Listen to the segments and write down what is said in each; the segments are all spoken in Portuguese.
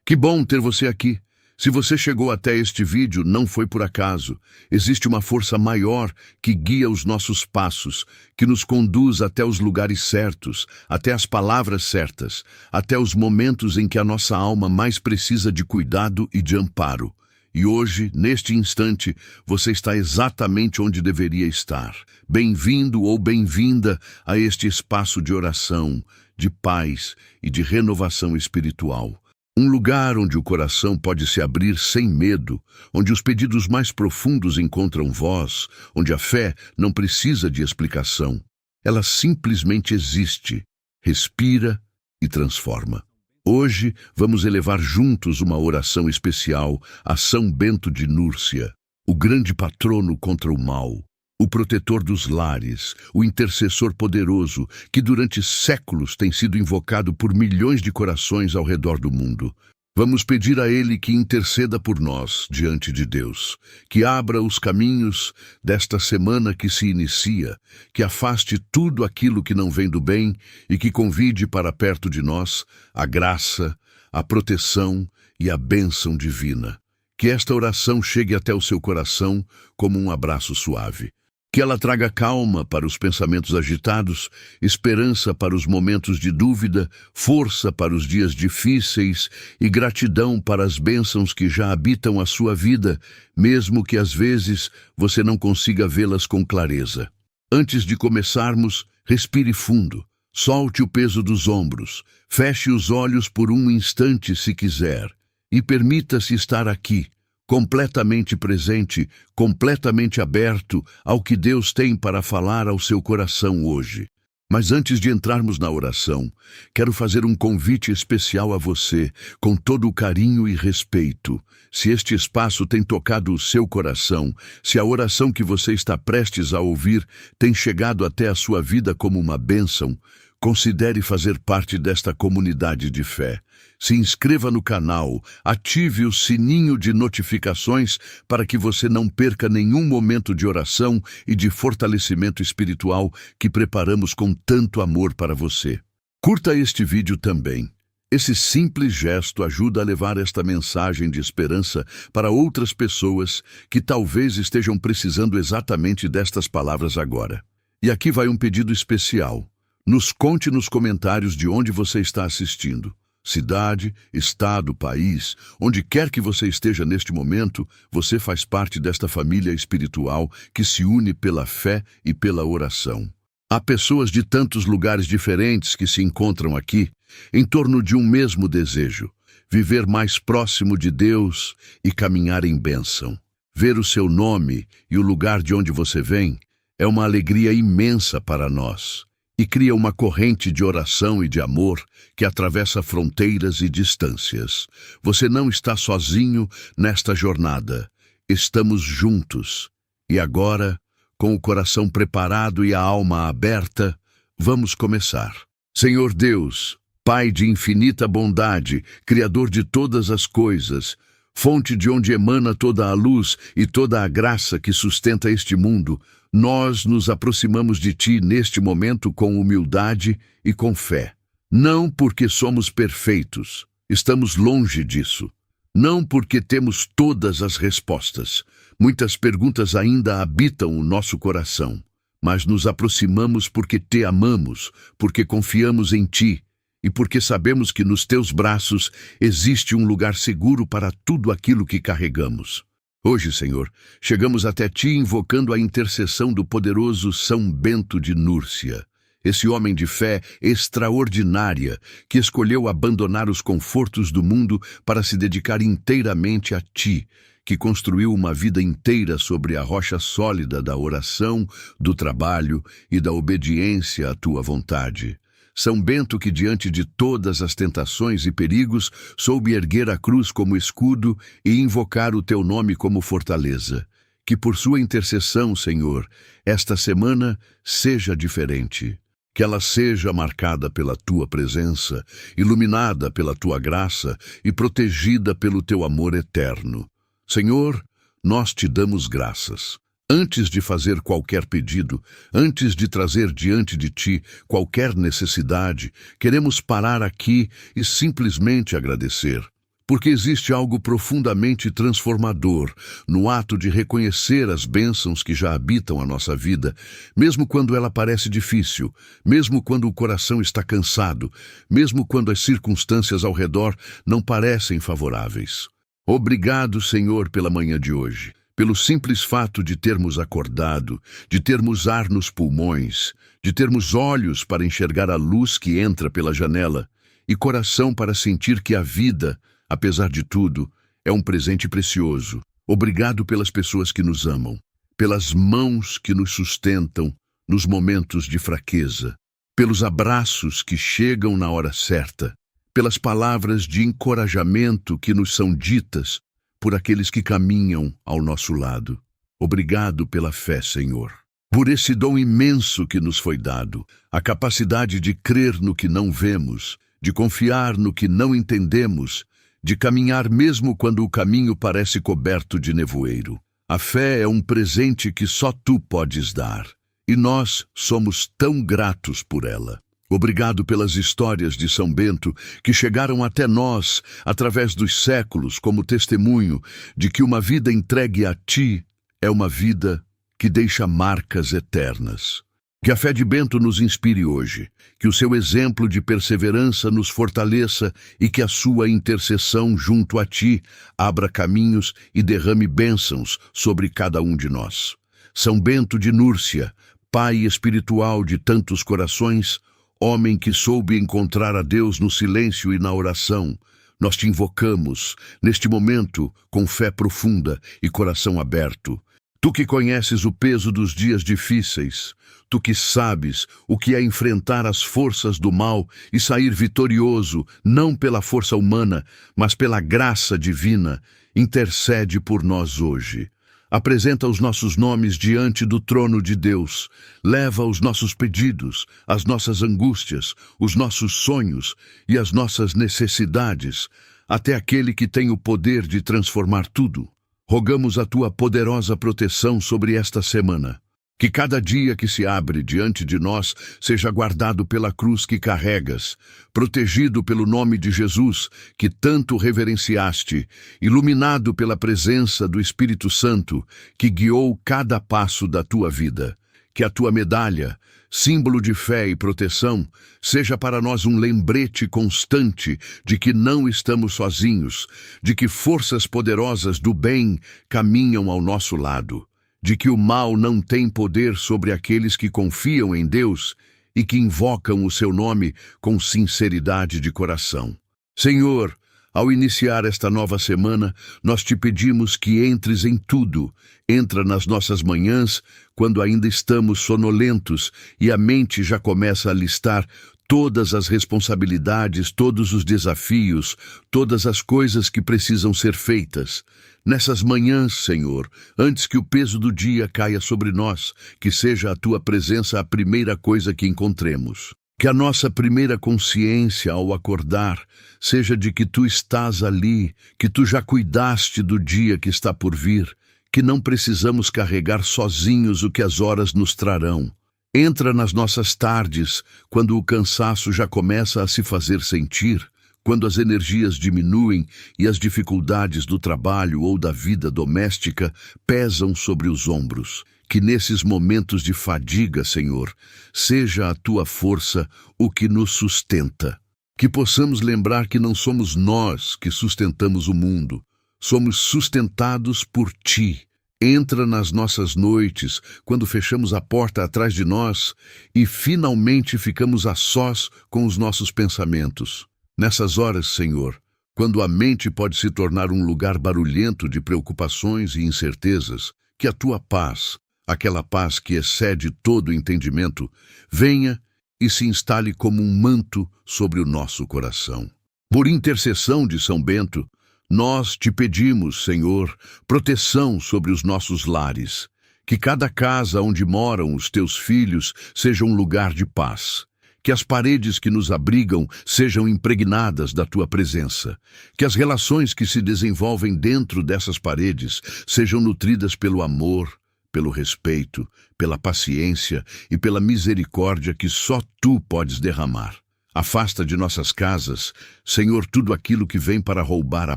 Que bom ter você aqui. Se você chegou até este vídeo, não foi por acaso. Existe uma força maior que guia os nossos passos, que nos conduz até os lugares certos, até as palavras certas, até os momentos em que a nossa alma mais precisa de cuidado e de amparo. E hoje, neste instante, você está exatamente onde deveria estar. Bem-vindo ou bem-vinda a este espaço de oração, de paz e de renovação espiritual. Um lugar onde o coração pode se abrir sem medo, onde os pedidos mais profundos encontram voz, onde a fé não precisa de explicação. Ela simplesmente existe, respira e transforma. Hoje vamos elevar juntos uma oração especial a São Bento de Núrcia, o grande patrono contra o mal, o protetor dos lares, o intercessor poderoso que durante séculos tem sido invocado por milhões de corações ao redor do mundo. Vamos pedir a ele que interceda por nós diante de Deus, que abra os caminhos desta semana que se inicia, que afaste tudo aquilo que não vem do bem e que convide para perto de nós a graça, a proteção e a bênção divina. Que esta oração chegue até o seu coração como um abraço suave. Que ela traga calma para os pensamentos agitados, esperança para os momentos de dúvida, força para os dias difíceis e gratidão para as bênçãos que já habitam a sua vida, mesmo que às vezes você não consiga vê-las com clareza. Antes de começarmos, respire fundo, solte o peso dos ombros, feche os olhos por um instante se quiser e permita-se estar aqui, completamente presente, completamente aberto ao que Deus tem para falar ao seu coração hoje. Mas antes de entrarmos na oração, quero fazer um convite especial a você, com todo o carinho e respeito. Se este espaço tem tocado o seu coração, se a oração que você está prestes a ouvir tem chegado até a sua vida como uma bênção, considere fazer parte desta comunidade de fé. Se inscreva no canal, ative o sininho de notificações para que você não perca nenhum momento de oração e de fortalecimento espiritual que preparamos com tanto amor para você. Curta este vídeo também. Esse simples gesto ajuda a levar esta mensagem de esperança para outras pessoas que talvez estejam precisando exatamente destas palavras agora. E aqui vai um pedido especial. Nos conte nos comentários de onde você está assistindo. Cidade, estado, país, onde quer que você esteja neste momento, você faz parte desta família espiritual que se une pela fé e pela oração. Há pessoas de tantos lugares diferentes que se encontram aqui, em torno de um mesmo desejo: viver mais próximo de Deus e caminhar em bênção. Ver o seu nome e o lugar de onde você vem é uma alegria imensa para nós. E cria uma corrente de oração e de amor que atravessa fronteiras e distâncias. Você não está sozinho nesta jornada. Estamos juntos. E agora, com o coração preparado e a alma aberta, vamos começar. Senhor Deus, Pai de infinita bondade, Criador de todas as coisas, fonte de onde emana toda a luz e toda a graça que sustenta este mundo, nós nos aproximamos de Ti neste momento com humildade e com fé. Não porque somos perfeitos, estamos longe disso. Não porque temos todas as respostas. Muitas perguntas ainda habitam o nosso coração. Mas nos aproximamos porque Te amamos, porque confiamos em Ti e porque sabemos que nos Teus braços existe um lugar seguro para tudo aquilo que carregamos. Hoje, Senhor, chegamos até Ti invocando a intercessão do poderoso São Bento de Núrcia, esse homem de fé extraordinária que escolheu abandonar os confortos do mundo para se dedicar inteiramente a Ti, que construiu uma vida inteira sobre a rocha sólida da oração, do trabalho e da obediência à Tua vontade. São Bento que, diante de todas as tentações e perigos, soube erguer a cruz como escudo e invocar o Teu nome como fortaleza. Que por sua intercessão, Senhor, esta semana seja diferente. Que ela seja marcada pela Tua presença, iluminada pela Tua graça e protegida pelo Teu amor eterno. Senhor, nós Te damos graças. Antes de fazer qualquer pedido, antes de trazer diante de Ti qualquer necessidade, queremos parar aqui e simplesmente agradecer. porque existe algo profundamente transformador no ato de reconhecer as bênçãos que já habitam a nossa vida, mesmo quando ela parece difícil, mesmo quando o coração está cansado, mesmo quando as circunstâncias ao redor não parecem favoráveis. Obrigado, Senhor, pela manhã de hoje, pelo simples fato de termos acordado, de termos ar nos pulmões, de termos olhos para enxergar a luz que entra pela janela e coração para sentir que a vida, apesar de tudo, é um presente precioso. Obrigado pelas pessoas que nos amam, pelas mãos que nos sustentam nos momentos de fraqueza, pelos abraços que chegam na hora certa, pelas palavras de encorajamento que nos são ditas por aqueles que caminham ao nosso lado. Obrigado pela fé, Senhor, por esse dom imenso que nos foi dado, a capacidade de crer no que não vemos, de confiar no que não entendemos, de caminhar mesmo quando o caminho parece coberto de nevoeiro. A fé é um presente que só tu podes dar, e nós somos tão gratos por ela. Obrigado pelas histórias de São Bento que chegaram até nós através dos séculos como testemunho de que uma vida entregue a ti é uma vida que deixa marcas eternas. Que a fé de Bento nos inspire hoje, que o seu exemplo de perseverança nos fortaleça e que a sua intercessão junto a ti abra caminhos e derrame bênçãos sobre cada um de nós. São Bento de Núrcia, pai espiritual de tantos corações, homem que soube encontrar a Deus no silêncio e na oração, nós te invocamos, neste momento, com fé profunda e coração aberto. Tu que conheces o peso dos dias difíceis, tu que sabes o que é enfrentar as forças do mal e sair vitorioso, não pela força humana, mas pela graça divina, intercede por nós hoje. Apresenta os nossos nomes diante do trono de Deus. Leva os nossos pedidos, as nossas angústias, os nossos sonhos e as nossas necessidades, até aquele que tem o poder de transformar tudo. Rogamos a tua poderosa proteção sobre esta semana. Que cada dia que se abre diante de nós seja guardado pela cruz que carregas, protegido pelo nome de Jesus, que tanto reverenciaste, iluminado pela presença do Espírito Santo, que guiou cada passo da tua vida. Que a tua medalha, símbolo de fé e proteção, seja para nós um lembrete constante de que não estamos sozinhos, de que forças poderosas do bem caminham ao nosso lado, de que o mal não tem poder sobre aqueles que confiam em Deus e que invocam o seu nome com sinceridade de coração. Senhor, ao iniciar esta nova semana, nós te pedimos que entres em tudo. Entra nas nossas manhãs, quando ainda estamos sonolentos e a mente já começa a listar todas as responsabilidades, todos os desafios, todas as coisas que precisam ser feitas. Nessas manhãs, Senhor, antes que o peso do dia caia sobre nós, que seja a tua presença a primeira coisa que encontremos. Que a nossa primeira consciência ao acordar seja de que tu estás ali, que tu já cuidaste do dia que está por vir, que não precisamos carregar sozinhos o que as horas nos trarão. Entra nas nossas tardes, quando o cansaço já começa a se fazer sentir, quando as energias diminuem e as dificuldades do trabalho ou da vida doméstica pesam sobre os ombros. Que nesses momentos de fadiga, Senhor, seja a tua força o que nos sustenta. Que possamos lembrar que não somos nós que sustentamos o mundo, somos sustentados por ti. Entra nas nossas noites, quando fechamos a porta atrás de nós e finalmente ficamos a sós com os nossos pensamentos. Nessas horas, Senhor, quando a mente pode se tornar um lugar barulhento de preocupações e incertezas, que a tua paz, aquela paz que excede todo o entendimento, venha e se instale como um manto sobre o nosso coração. Por intercessão de São Bento, nós te pedimos, Senhor, proteção sobre os nossos lares, que cada casa onde moram os teus filhos seja um lugar de paz, que as paredes que nos abrigam sejam impregnadas da tua presença, que as relações que se desenvolvem dentro dessas paredes sejam nutridas pelo amor, pelo respeito, pela paciência e pela misericórdia que só tu podes derramar. Afasta de nossas casas, Senhor, tudo aquilo que vem para roubar a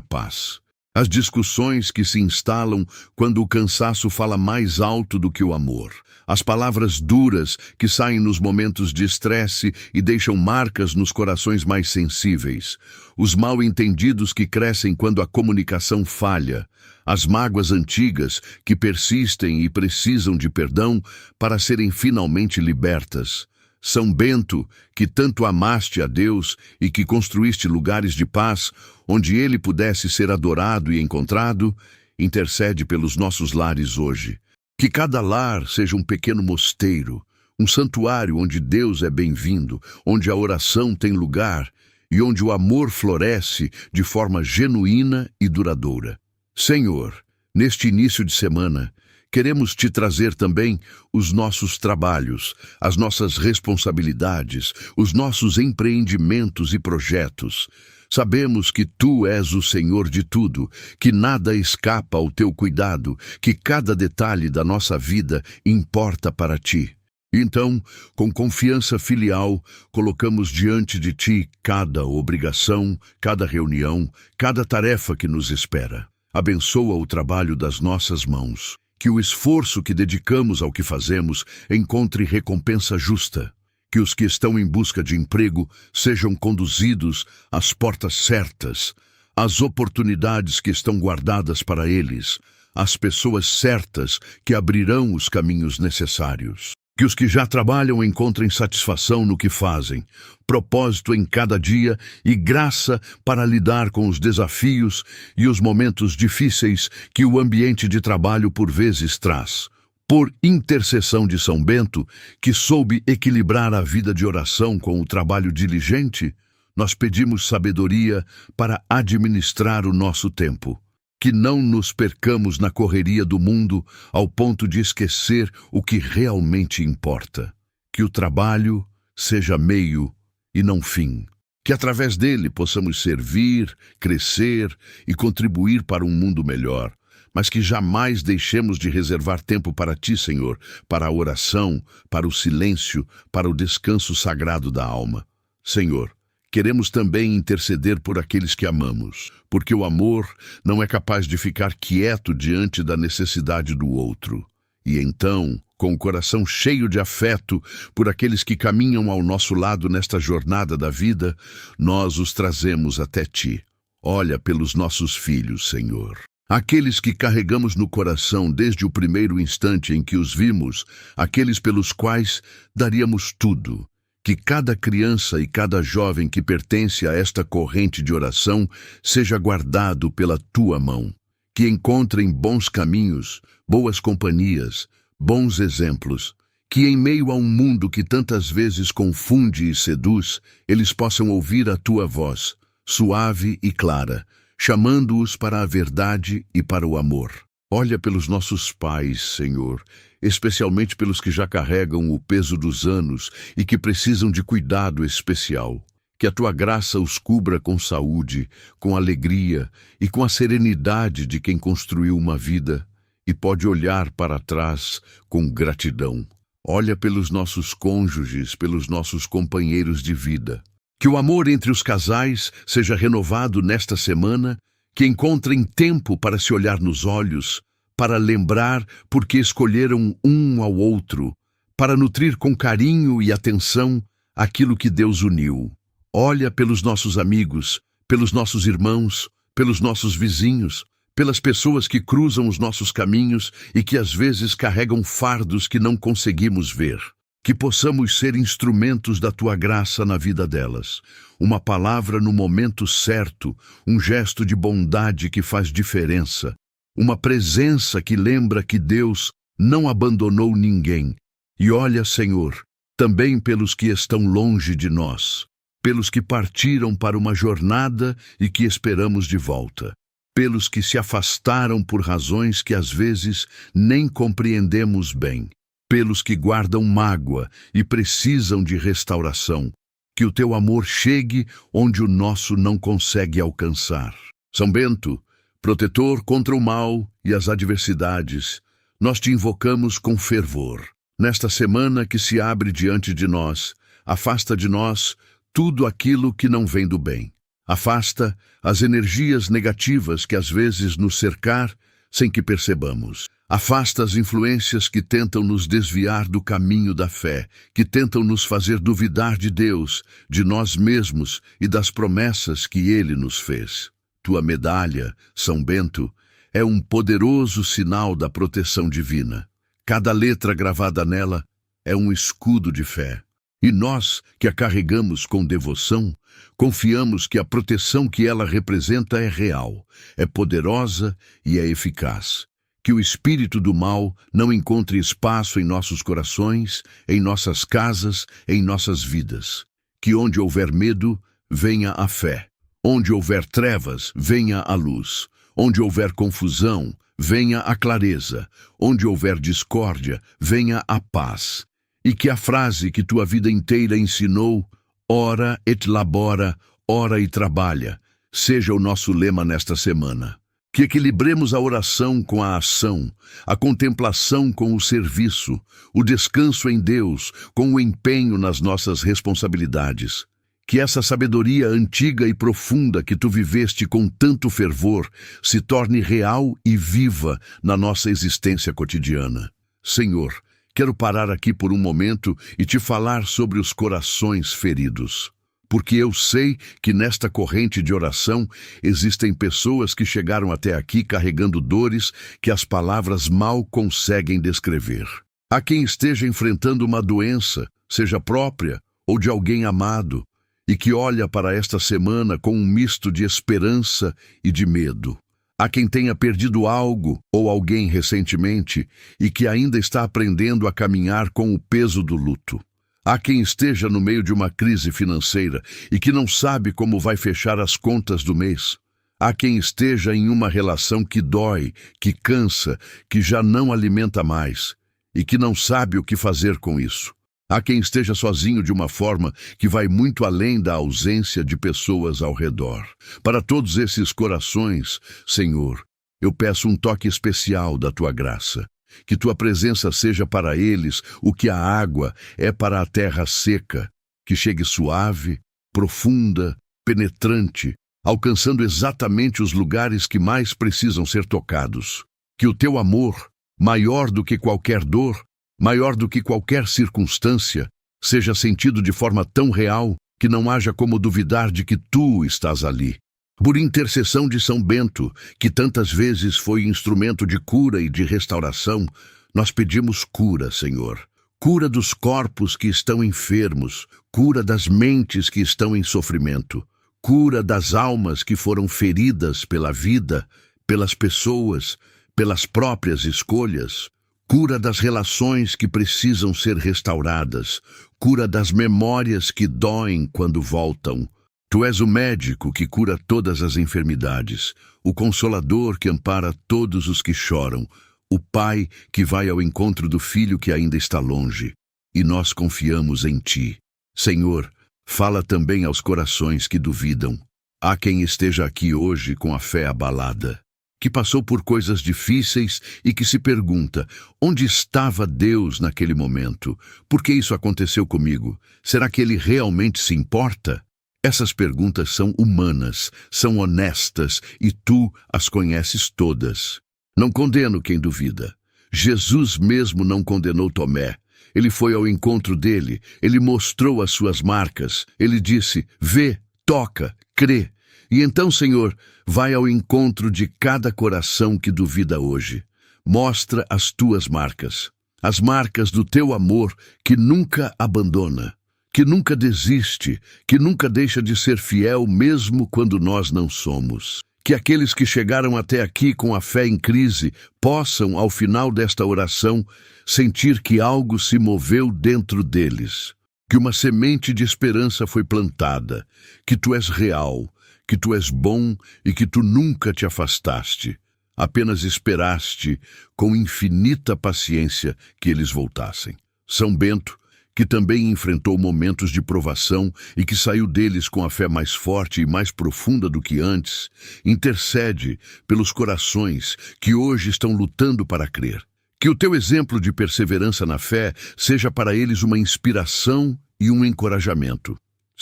paz. As discussões que se instalam quando o cansaço fala mais alto do que o amor. As palavras duras que saem nos momentos de estresse e deixam marcas nos corações mais sensíveis. Os mal-entendidos que crescem quando a comunicação falha. As mágoas antigas que persistem e precisam de perdão para serem finalmente libertas. São Bento, que tanto amaste a Deus e que construíste lugares de paz, onde ele pudesse ser adorado e encontrado, intercede pelos nossos lares hoje. Que cada lar seja um pequeno mosteiro, um santuário onde Deus é bem-vindo, onde a oração tem lugar e onde o amor floresce de forma genuína e duradoura. Senhor, neste início de semana, queremos te trazer também os nossos trabalhos, as nossas responsabilidades, os nossos empreendimentos e projetos. Sabemos que tu és o Senhor de tudo, que nada escapa ao teu cuidado, que cada detalhe da nossa vida importa para ti. Então, com confiança filial, colocamos diante de ti cada obrigação, cada reunião, cada tarefa que nos espera. Abençoa o trabalho das nossas mãos. Que o esforço que dedicamos ao que fazemos encontre recompensa justa. Que os que estão em busca de emprego sejam conduzidos às portas certas, às oportunidades que estão guardadas para eles, às pessoas certas que abrirão os caminhos necessários. Que os que já trabalham encontrem satisfação no que fazem, propósito em cada dia e graça para lidar com os desafios e os momentos difíceis que o ambiente de trabalho por vezes traz. Por intercessão de São Bento, que soube equilibrar a vida de oração com o trabalho diligente, nós pedimos sabedoria para administrar o nosso tempo. Que não nos percamos na correria do mundo ao ponto de esquecer o que realmente importa. Que o trabalho seja meio e não fim. Que através dele possamos servir, crescer e contribuir para um mundo melhor. Mas que jamais deixemos de reservar tempo para ti, Senhor, para a oração, para o silêncio, para o descanso sagrado da alma. Senhor, queremos também interceder por aqueles que amamos, porque o amor não é capaz de ficar quieto diante da necessidade do outro. E então, com o coração cheio de afeto por aqueles que caminham ao nosso lado nesta jornada da vida, nós os trazemos até ti. Olha pelos nossos filhos, Senhor. Aqueles que carregamos no coração desde o primeiro instante em que os vimos, aqueles pelos quais daríamos tudo. Que cada criança e cada jovem que pertence a esta corrente de oração seja guardado pela tua mão. Que encontrem bons caminhos, boas companhias, bons exemplos. Que em meio a um mundo que tantas vezes confunde e seduz, eles possam ouvir a tua voz, suave e clara, chamando-os para a verdade e para o amor. Olha pelos nossos pais, Senhor, especialmente pelos que já carregam o peso dos anos e que precisam de cuidado especial. Que a tua graça os cubra com saúde, com alegria e com a serenidade de quem construiu uma vida e pode olhar para trás com gratidão. Olha pelos nossos cônjuges, pelos nossos companheiros de vida. Que o amor entre os casais seja renovado nesta semana, que encontrem tempo para se olhar nos olhos, para lembrar porque escolheram um ao outro, para nutrir com carinho e atenção aquilo que Deus uniu. Olha pelos nossos amigos, pelos nossos irmãos, pelos nossos vizinhos, pelas pessoas que cruzam os nossos caminhos e que às vezes carregam fardos que não conseguimos ver. Que possamos ser instrumentos da tua graça na vida delas. Uma palavra no momento certo, um gesto de bondade que faz diferença. Uma presença que lembra que Deus não abandonou ninguém. E olha, Senhor, também pelos que estão longe de nós, pelos que partiram para uma jornada e que esperamos de volta, pelos que se afastaram por razões que às vezes nem compreendemos bem, pelos que guardam mágoa e precisam de restauração. Que o teu amor chegue onde o nosso não consegue alcançar. São Bento, protetor contra o mal e as adversidades, nós te invocamos com fervor. Nesta semana que se abre diante de nós, afasta de nós tudo aquilo que não vem do bem. Afasta as energias negativas que às vezes nos cercar sem que percebamos. Afasta as influências que tentam nos desviar do caminho da fé, que tentam nos fazer duvidar de Deus, de nós mesmos e das promessas que Ele nos fez. Tua medalha, São Bento, é um poderoso sinal da proteção divina. Cada letra gravada nela é um escudo de fé. E nós, que a carregamos com devoção, confiamos que a proteção que ela representa é real, é poderosa e é eficaz. Que o espírito do mal não encontre espaço em nossos corações, em nossas casas, em nossas vidas. Que onde houver medo, venha a fé. Onde houver trevas, venha a luz. Onde houver confusão, venha a clareza. Onde houver discórdia, venha a paz. E que a frase que tua vida inteira ensinou, ora et labora, ora e trabalha, seja o nosso lema nesta semana. Que equilibremos a oração com a ação, a contemplação com o serviço, o descanso em Deus com o empenho nas nossas responsabilidades. Que essa sabedoria antiga e profunda que tu viveste com tanto fervor se torne real e viva na nossa existência cotidiana. Senhor, quero parar aqui por um momento e te falar sobre os corações feridos. Porque eu sei que nesta corrente de oração existem pessoas que chegaram até aqui carregando dores que as palavras mal conseguem descrever. Há quem esteja enfrentando uma doença, seja própria ou de alguém amado, e que olha para esta semana com um misto de esperança e de medo. Há quem tenha perdido algo ou alguém recentemente e que ainda está aprendendo a caminhar com o peso do luto. Há quem esteja no meio de uma crise financeira e que não sabe como vai fechar as contas do mês. Há quem esteja em uma relação que dói, que cansa, que já não alimenta mais e que não sabe o que fazer com isso. Há quem esteja sozinho de uma forma que vai muito além da ausência de pessoas ao redor. Para todos esses corações, Senhor, eu peço um toque especial da Tua graça. Que Tua presença seja para eles o que a água é para a terra seca, que chegue suave, profunda, penetrante, alcançando exatamente os lugares que mais precisam ser tocados. Que o Teu amor, maior do que qualquer dor, maior do que qualquer circunstância, seja sentido de forma tão real que não haja como duvidar de que Tu estás ali. Por intercessão de São Bento, que tantas vezes foi instrumento de cura e de restauração, nós pedimos cura, Senhor. Cura dos corpos que estão enfermos, cura das mentes que estão em sofrimento, cura das almas que foram feridas pela vida, pelas pessoas, pelas próprias escolhas. Cura das relações que precisam ser restauradas, cura das memórias que doem quando voltam. Tu és o médico que cura todas as enfermidades, o consolador que ampara todos os que choram, o pai que vai ao encontro do filho que ainda está longe. E nós confiamos em Ti. Senhor, fala também aos corações que duvidam. Há quem esteja aqui hoje com a fé abalada, que passou por coisas difíceis e que se pergunta, onde estava Deus naquele momento? Por que isso aconteceu comigo? Será que Ele realmente se importa? Essas perguntas são humanas, são honestas e Tu as conheces todas. Não condeno quem duvida. Jesus mesmo não condenou Tomé. Ele foi ao encontro dele, ele mostrou as suas marcas, ele disse, vê, toca, crê. E então, Senhor, vai ao encontro de cada coração que duvida hoje. Mostra as Tuas marcas, as marcas do Teu amor que nunca abandona, que nunca desiste, que nunca deixa de ser fiel mesmo quando nós não somos. Que aqueles que chegaram até aqui com a fé em crise possam, ao final desta oração, sentir que algo se moveu dentro deles, que uma semente de esperança foi plantada, que Tu és real, que Tu és bom e que Tu nunca te afastaste. Apenas esperaste, com infinita paciência, que eles voltassem. São Bento, que também enfrentou momentos de provação e que saiu deles com a fé mais forte e mais profunda do que antes, intercede pelos corações que hoje estão lutando para crer. Que o Teu exemplo de perseverança na fé seja para eles uma inspiração e um encorajamento.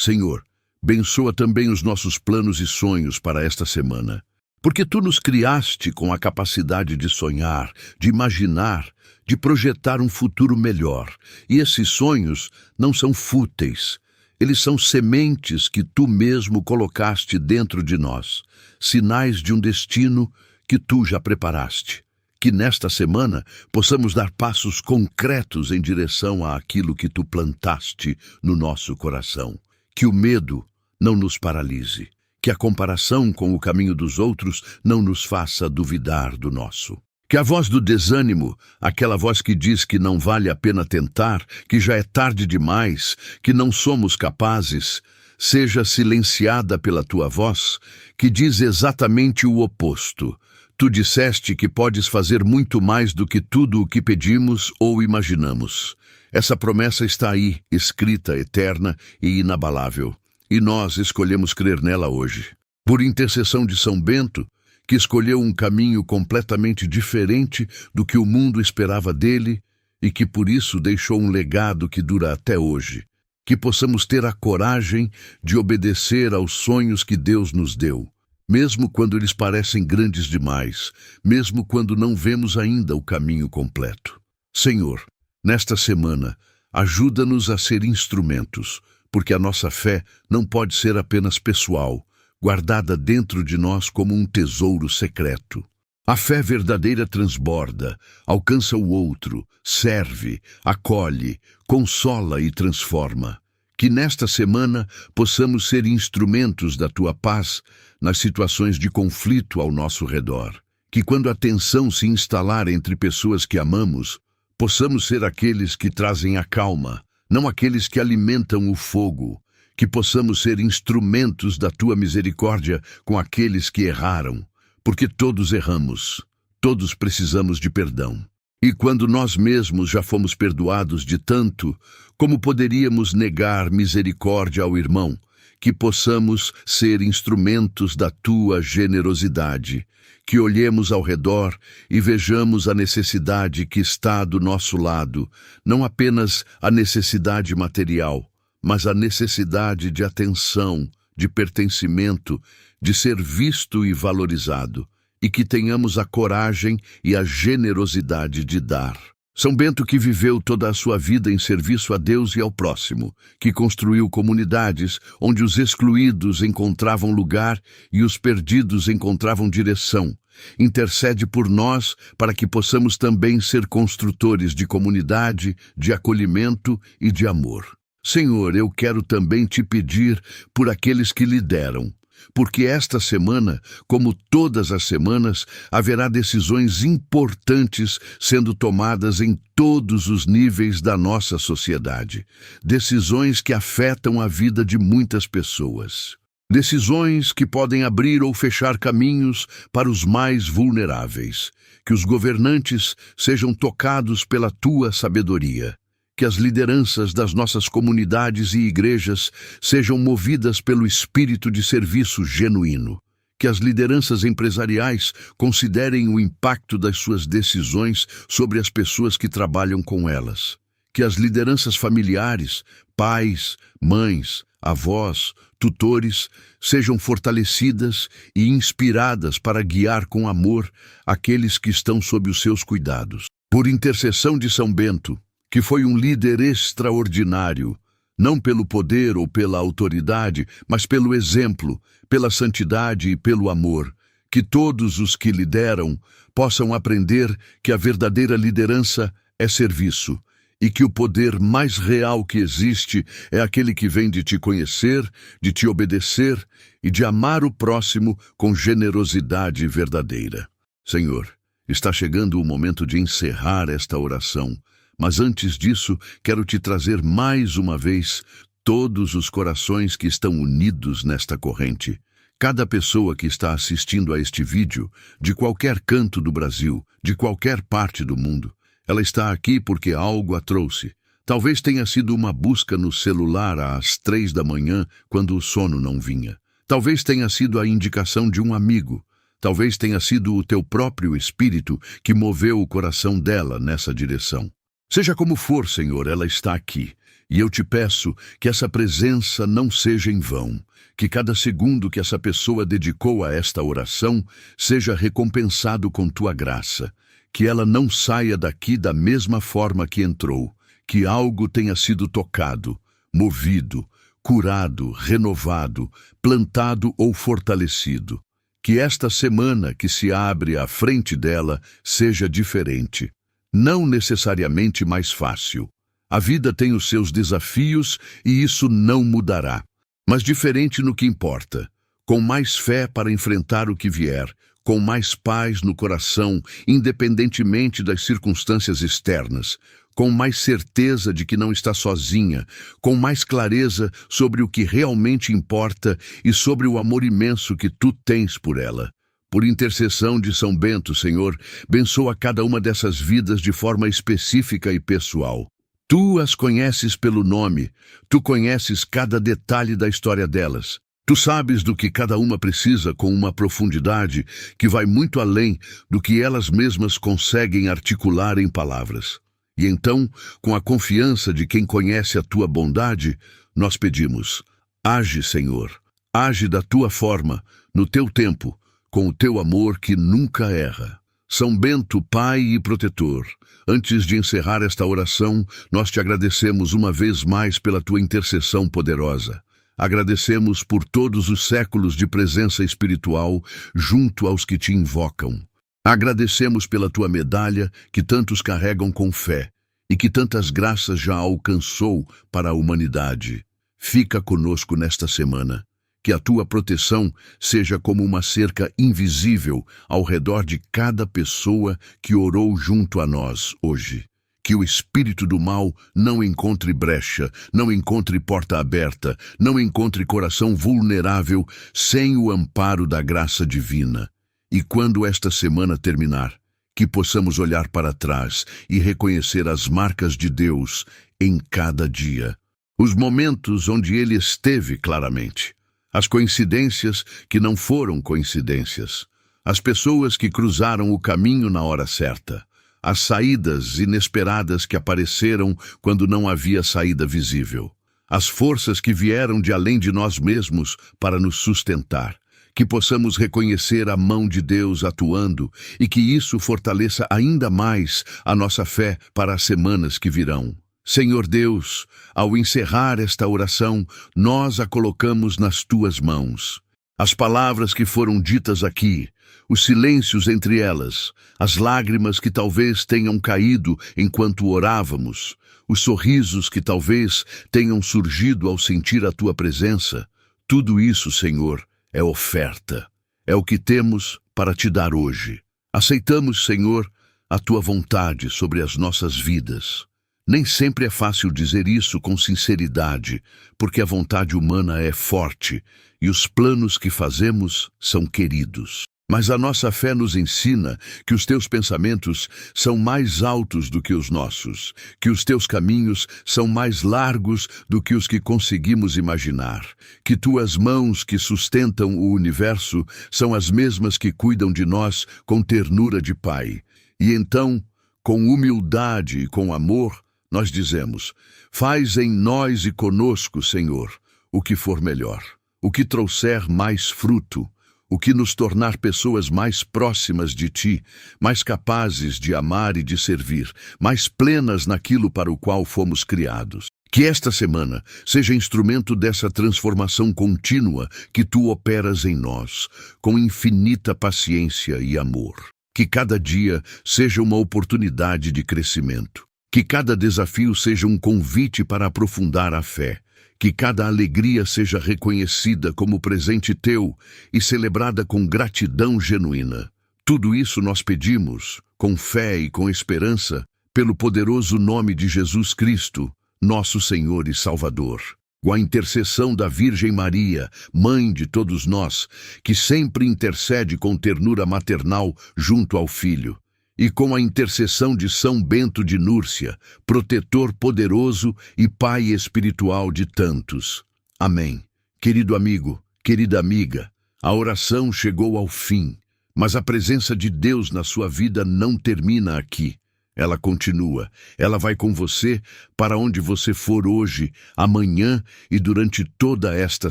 Senhor, bençoa também os nossos planos e sonhos para esta semana. Porque Tu nos criaste com a capacidade de sonhar, de imaginar, de projetar um futuro melhor. E esses sonhos não são fúteis. Eles são sementes que Tu mesmo colocaste dentro de nós, sinais de um destino que Tu já preparaste. Que nesta semana possamos dar passos concretos em direção àquilo que Tu plantaste no nosso coração. Que o medo não nos paralise. Que a comparação com o caminho dos outros não nos faça duvidar do nosso. Que a voz do desânimo, aquela voz que diz que não vale a pena tentar, que já é tarde demais, que não somos capazes, seja silenciada pela Tua voz, que diz exatamente o oposto. Tu disseste que podes fazer muito mais do que tudo o que pedimos ou imaginamos. Essa promessa está aí, escrita, eterna e inabalável. E nós escolhemos crer nela hoje. Por intercessão de São Bento, que escolheu um caminho completamente diferente do que o mundo esperava dele e que por isso deixou um legado que dura até hoje. Que possamos ter a coragem de obedecer aos sonhos que Deus nos deu, mesmo quando eles parecem grandes demais, mesmo quando não vemos ainda o caminho completo. Senhor, nesta semana, ajuda-nos a ser instrumentos, porque a nossa fé não pode ser apenas pessoal, guardada dentro de nós como um tesouro secreto. A fé verdadeira transborda, alcança o outro, serve, acolhe, consola e transforma. Que nesta semana possamos ser instrumentos da Tua paz nas situações de conflito ao nosso redor. Que quando a tensão se instalar entre pessoas que amamos, possamos ser aqueles que trazem a calma, não aqueles que alimentam o fogo. Que possamos ser instrumentos da Tua misericórdia com aqueles que erraram, porque todos erramos, todos precisamos de perdão. E quando nós mesmos já fomos perdoados de tanto, como poderíamos negar misericórdia ao irmão? Que possamos ser instrumentos da Tua generosidade, que olhemos ao redor e vejamos a necessidade que está do nosso lado, não apenas a necessidade material, mas a necessidade de atenção, de pertencimento, de ser visto e valorizado, e que tenhamos a coragem e a generosidade de dar. São Bento, que viveu toda a sua vida em serviço a Deus e ao próximo, que construiu comunidades onde os excluídos encontravam lugar e os perdidos encontravam direção, intercede por nós para que possamos também ser construtores de comunidade, de acolhimento e de amor. Senhor, eu quero também Te pedir por aqueles que lideram, porque esta semana, como todas as semanas, haverá decisões importantes sendo tomadas em todos os níveis da nossa sociedade. Decisões que afetam a vida de muitas pessoas. Decisões que podem abrir ou fechar caminhos para os mais vulneráveis. Que os governantes sejam tocados pela Tua sabedoria. Que as lideranças das nossas comunidades e igrejas sejam movidas pelo espírito de serviço genuíno. Que as lideranças empresariais considerem o impacto das suas decisões sobre as pessoas que trabalham com elas. Que as lideranças familiares, pais, mães, avós, tutores, sejam fortalecidas e inspiradas para guiar com amor aqueles que estão sob os seus cuidados. Por intercessão de São Bento, que foi um líder extraordinário, não pelo poder ou pela autoridade, mas pelo exemplo, pela santidade e pelo amor. Que todos os que lideram possam aprender que a verdadeira liderança é serviço, e que o poder mais real que existe é aquele que vem de Te conhecer, de Te obedecer e de amar o próximo com generosidade verdadeira. Senhor, está chegando o momento de encerrar esta oração. Mas antes disso, quero Te trazer mais uma vez todos os corações que estão unidos nesta corrente. Cada pessoa que está assistindo a este vídeo, de qualquer canto do Brasil, de qualquer parte do mundo, ela está aqui porque algo a trouxe. Talvez tenha sido uma busca no celular às 3 da manhã, quando o sono não vinha. Talvez tenha sido a indicação de um amigo. Talvez tenha sido o teu próprio espírito que moveu o coração dela nessa direção. Seja como for, Senhor, ela está aqui. E eu te peço que essa presença não seja em vão, que cada segundo que essa pessoa dedicou a esta oração seja recompensado com tua graça, que ela não saia daqui da mesma forma que entrou, que algo tenha sido tocado, movido, curado, renovado, plantado ou fortalecido. Que esta semana que se abre à frente dela seja diferente, não necessariamente mais fácil. A vida tem os seus desafios e isso não mudará, mas diferente no que importa, com mais fé para enfrentar o que vier, com mais paz no coração, independentemente das circunstâncias externas, com mais certeza de que não está sozinha, com mais clareza sobre o que realmente importa e sobre o amor imenso que tu tens por ela. Por intercessão de São Bento, Senhor, abençoa cada uma dessas vidas de forma específica e pessoal. Tu as conheces pelo nome, tu conheces cada detalhe da história delas. Tu sabes do que cada uma precisa com uma profundidade que vai muito além do que elas mesmas conseguem articular em palavras. E então, com a confiança de quem conhece a tua bondade, nós pedimos: age, Senhor, age da tua forma, no teu tempo, com o teu amor que nunca erra. São Bento, Pai e Protetor, antes de encerrar esta oração, nós te agradecemos uma vez mais pela tua intercessão poderosa. Agradecemos por todos os séculos de presença espiritual junto aos que te invocam. Agradecemos pela tua medalha que tantos carregam com fé e que tantas graças já alcançou para a humanidade. Fica conosco nesta semana. Que a tua proteção seja como uma cerca invisível ao redor de cada pessoa que orou junto a nós hoje. Que o espírito do mal não encontre brecha, não encontre porta aberta, não encontre coração vulnerável sem o amparo da graça divina. E quando esta semana terminar, que possamos olhar para trás e reconhecer as marcas de Deus em cada dia. Os momentos onde Ele esteve claramente. As coincidências que não foram coincidências, as pessoas que cruzaram o caminho na hora certa, as saídas inesperadas que apareceram quando não havia saída visível, as forças que vieram de além de nós mesmos para nos sustentar, que possamos reconhecer a mão de Deus atuando e que isso fortaleça ainda mais a nossa fé para as semanas que virão. Senhor Deus, ao encerrar esta oração, nós a colocamos nas tuas mãos. As palavras que foram ditas aqui, os silêncios entre elas, as lágrimas que talvez tenham caído enquanto orávamos, os sorrisos que talvez tenham surgido ao sentir a tua presença, tudo isso, Senhor, é oferta. É o que temos para te dar hoje. Aceitamos, Senhor, a tua vontade sobre as nossas vidas. Nem sempre é fácil dizer isso com sinceridade, porque a vontade humana é forte e os planos que fazemos são queridos. Mas a nossa fé nos ensina que os teus pensamentos são mais altos do que os nossos, que os teus caminhos são mais largos do que os que conseguimos imaginar, que tuas mãos que sustentam o universo são as mesmas que cuidam de nós com ternura de pai. E então, com humildade e com amor, nós dizemos: faz em nós e conosco, Senhor, o que for melhor, o que trouxer mais fruto, o que nos tornar pessoas mais próximas de Ti, mais capazes de amar e de servir, mais plenas naquilo para o qual fomos criados. Que esta semana seja instrumento dessa transformação contínua que Tu operas em nós, com infinita paciência e amor. Que cada dia seja uma oportunidade de crescimento. Que cada desafio seja um convite para aprofundar a fé. Que cada alegria seja reconhecida como presente teu e celebrada com gratidão genuína. Tudo isso nós pedimos, com fé e com esperança, pelo poderoso nome de Jesus Cristo, nosso Senhor e Salvador. Com a intercessão da Virgem Maria, Mãe de todos nós, que sempre intercede com ternura maternal junto ao Filho. E com a intercessão de São Bento de Núrcia, protetor poderoso e pai espiritual de tantos. Amém. Querido amigo, querida amiga, a oração chegou ao fim, mas a presença de Deus na sua vida não termina aqui. Ela continua. Ela vai com você para onde você for hoje, amanhã e durante toda esta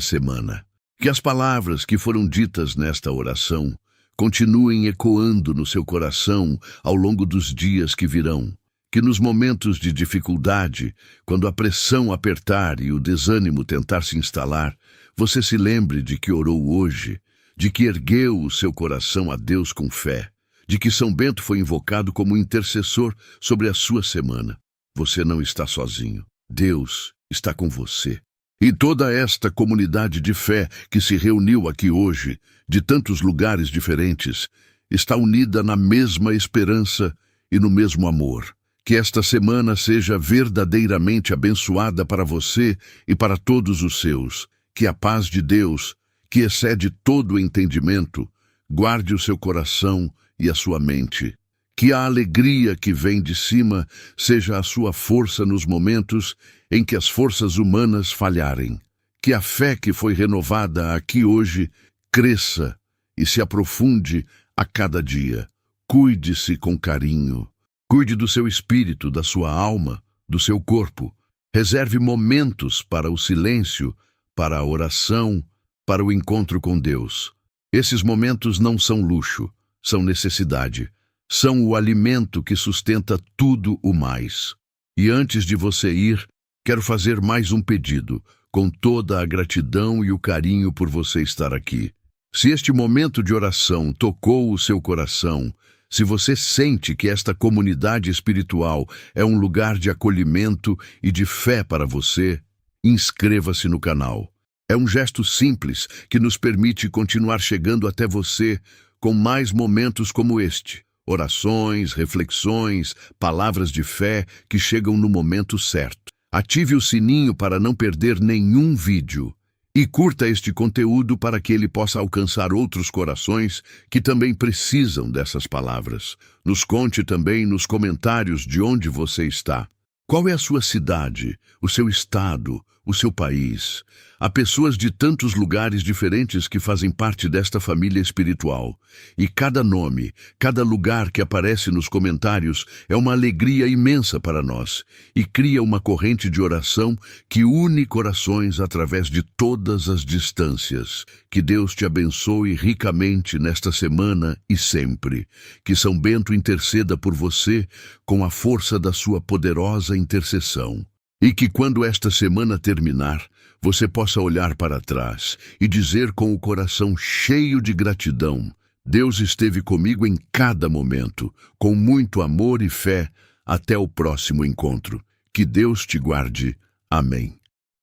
semana. Que as palavras que foram ditas nesta oração continuem ecoando no seu coração ao longo dos dias que virão. Que nos momentos de dificuldade, quando a pressão apertar e o desânimo tentar se instalar, você se lembre de que orou hoje, de que ergueu o seu coração a Deus com fé, de que São Bento foi invocado como intercessor sobre a sua semana. Você não está sozinho. Deus está com você. E toda esta comunidade de fé que se reuniu aqui hoje, de tantos lugares diferentes, está unida na mesma esperança e no mesmo amor. Que esta semana seja verdadeiramente abençoada para você e para todos os seus. Que a paz de Deus, que excede todo o entendimento, guarde o seu coração e a sua mente. Que a alegria que vem de cima seja a sua força nos momentos em que as forças humanas falharem. Que a fé que foi renovada aqui hoje cresça e se aprofunde a cada dia. Cuide-se com carinho. Cuide do seu espírito, da sua alma, do seu corpo. Reserve momentos para o silêncio, para a oração, para o encontro com Deus. Esses momentos não são luxo, são necessidade. São o alimento que sustenta tudo o mais. E antes de você ir, quero fazer mais um pedido, com toda a gratidão e o carinho por você estar aqui. Se este momento de oração tocou o seu coração, se você sente que esta comunidade espiritual é um lugar de acolhimento e de fé para você, inscreva-se no canal. É um gesto simples que nos permite continuar chegando até você com mais momentos como este. Orações, reflexões, palavras de fé que chegam no momento certo. Ative o sininho para não perder nenhum vídeo. E curta este conteúdo para que ele possa alcançar outros corações que também precisam dessas palavras. Nos conte também nos comentários de onde você está. Qual é a sua cidade, o seu estado, o seu país? Há pessoas de tantos lugares diferentes que fazem parte desta família espiritual. E cada nome, cada lugar que aparece nos comentários é uma alegria imensa para nós e cria uma corrente de oração que une corações através de todas as distâncias. Que Deus te abençoe ricamente nesta semana e sempre. Que São Bento interceda por você com a força da sua poderosa intercessão. E que quando esta semana terminar, você possa olhar para trás e dizer com o coração cheio de gratidão: Deus esteve comigo em cada momento, com muito amor e fé. Até o próximo encontro. Que Deus te guarde. Amém.